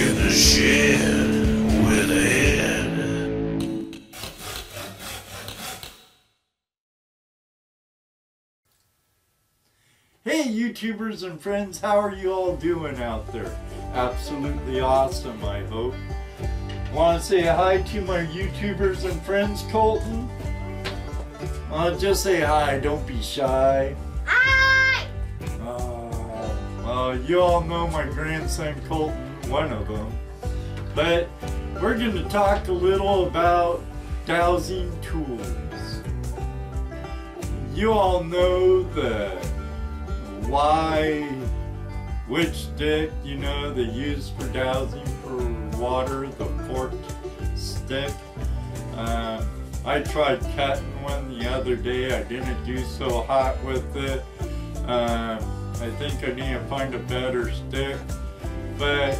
in the shed with a head. Hey YouTubers and friends, how are you all doing out there? Absolutely awesome, I hope. Want to say hi to my YouTubers and friends, Colton? Just say hi, don't be shy. Hi! Well, you all know my grandson Colton, one of them. But we're going to talk a little about dowsing tools. You all know the which stick, you know, they use for dowsing for water, the forked stick. I tried cutting one the other day. I didn't do so hot with it. I think I need to find a better stick, but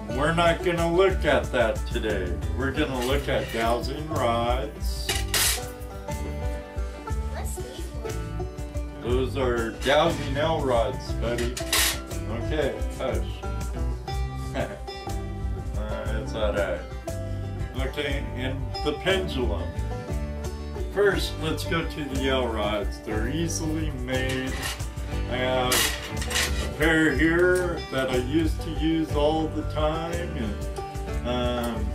we're not going to look at that today. We're going to look at dowsing rods. Those are dowsing L rods, buddy. Okay, hush. It's alright. Okay, and the pendulum. First, let's go to the L rods. They're easily made. I have a pair here that I used to use all the time, and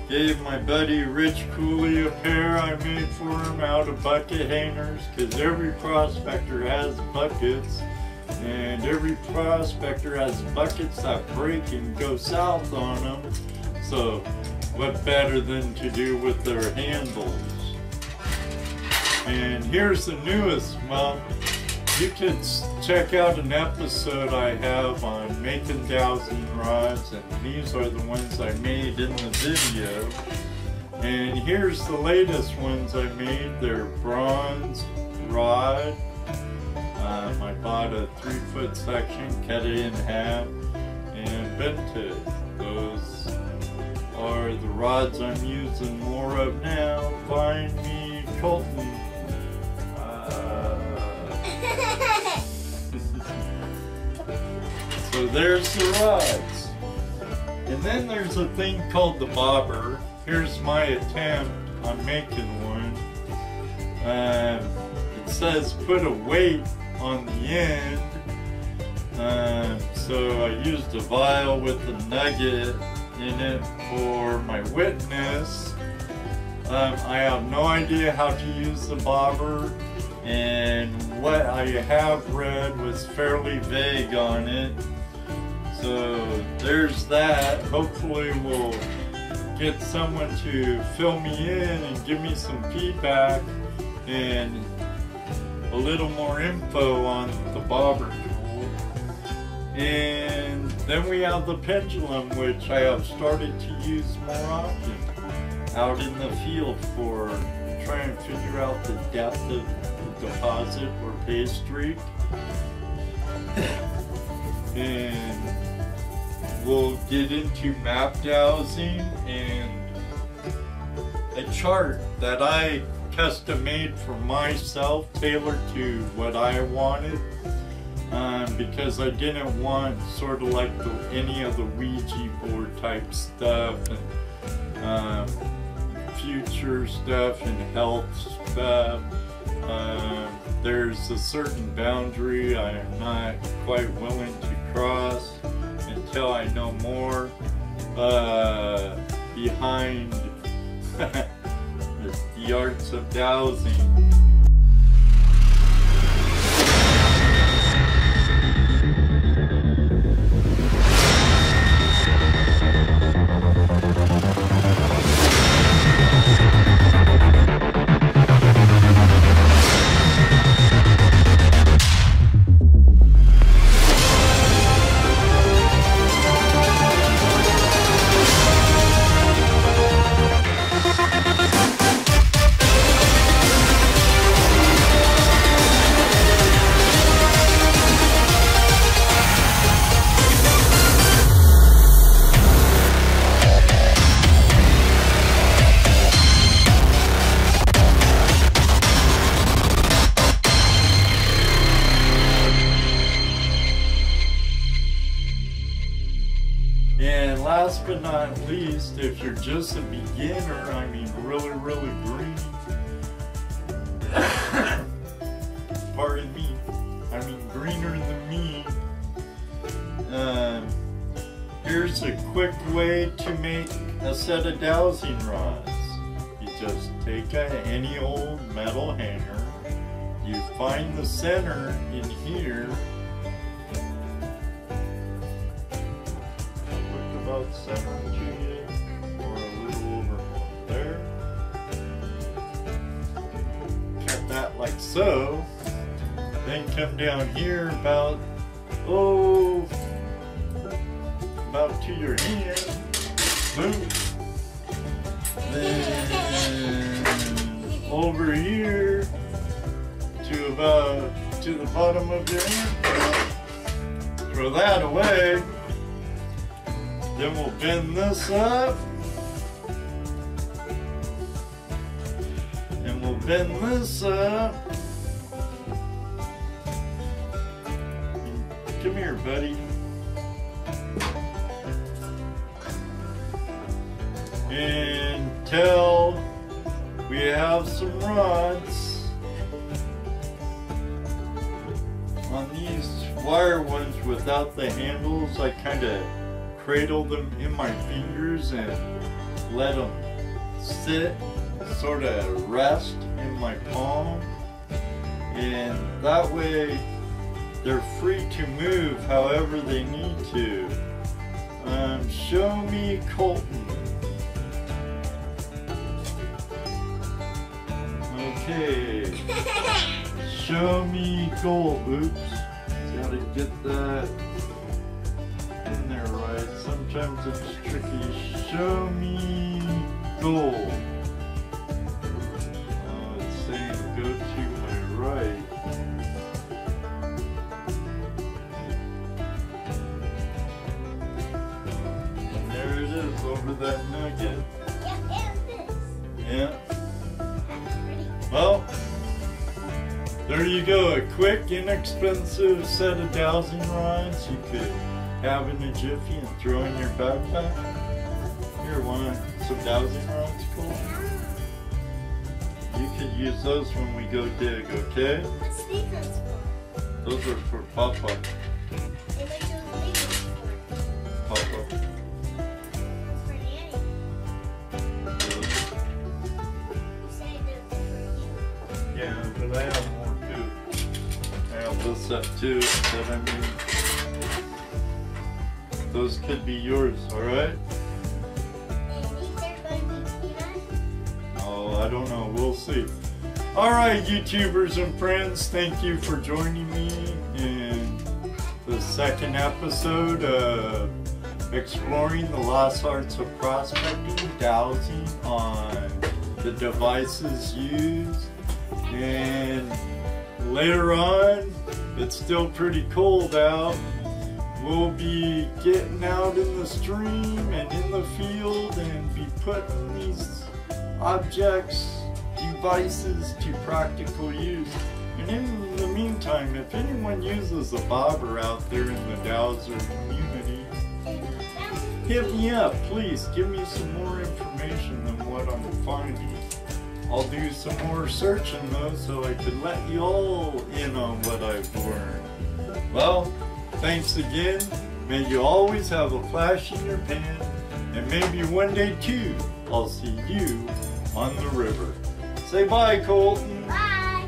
gave my buddy Rich Cooley a pair I made for him out of bucket hangers, because every prospector has buckets, and every prospector has buckets that break and go south on them. So what better than to do with their handles? And here's the newest. Well, you can check out an episode I have on making dowsing rods, and these are the ones I made in the video. And here's the latest ones I made. They're bronze rod. I bought a 3-foot section, cut it in half, and bent it. Those are the rods I'm using more of now. Find me Colton. So there's the rods. And then there's a thing called the bobber. Here's my attempt on making one. It says put a weight on the end. So I used a vial with a nugget in it for my witness. I have no idea how to use the bobber, and what I have read was fairly vague on it. So there's that. Hopefully we'll get someone to fill me in and give me some feedback and a little more info on the bobber tool. And then we have the pendulum, which I have started to use more often out in the field for trying to figure out the depth of the deposit or pastry. And we'll get into map dowsing and a chart that I custom made for myself, tailored to what I wanted, because I didn't want sort of like any of the Ouija board type stuff and future stuff and health stuff. There's a certain boundary I am not quite willing to cross until I know more behind the arts of dowsing. And last but not least, if you're just a beginner, I mean really green, pardon me, I mean greener than me, here's a quick way to make a set of dowsing rods. You just take any old metal hanger, you find the center in here, about center to you, or a little over there. Cut that like so. Then come down here about to your hand. Boom. Then over here to the bottom of your hand. Throw that away. Then we'll bend this up. And we'll bend this up. Come here, buddy. Until we have some rods on these wire ones without the handles. I kind of cradle them in my fingers and let them sit, sort of rest in my palm, and that way they're free to move however they need to. Show me Colton. Okay. Show me gold. Oops. Gotta get that in there right. Sometimes it's tricky. Show me gold. Oh, it's saying go to my right. And there it is over that nugget. Yeah. Well, there you go. A quick, inexpensive set of dowsing rods you could have in a jiffy and throw in your backpack. Here, want some dowsing rods, Cole? You could use those when we go dig, okay? What's these ones for? Those are for Papa. And what those big ones for? Papa. For Nanny. You said they're for you. Yeah, but I have more too. I have this set too, but I mean, those could be yours, alright? And these are going to be peanuts? Oh, I don't know. We'll see. Alright, YouTubers and friends, thank you for joining me in the second episode of Exploring the Lost Arts of Prospecting, Dowsing on the devices used. And later on, it's still pretty cold out. We'll be getting out in the stream and in the field and be putting these objects, devices to practical use. And in the meantime, if anyone uses a bobber out there in the dowser community, hit me up, please. Give me some more information than what I'm finding. I'll do some more searching though, so I could let you all in on what I've learned. Well, thanks again. May you always have a flash in your pan, and maybe one day too, I'll see you on the river. Say bye, Colton. Bye.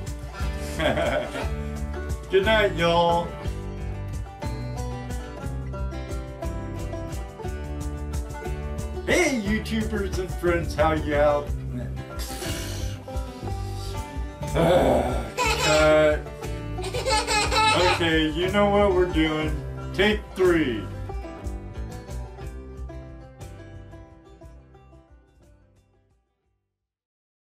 Good night, y'all. Hey, YouTubers and friends, how you out? Okay, you know what we're doing. Take 3.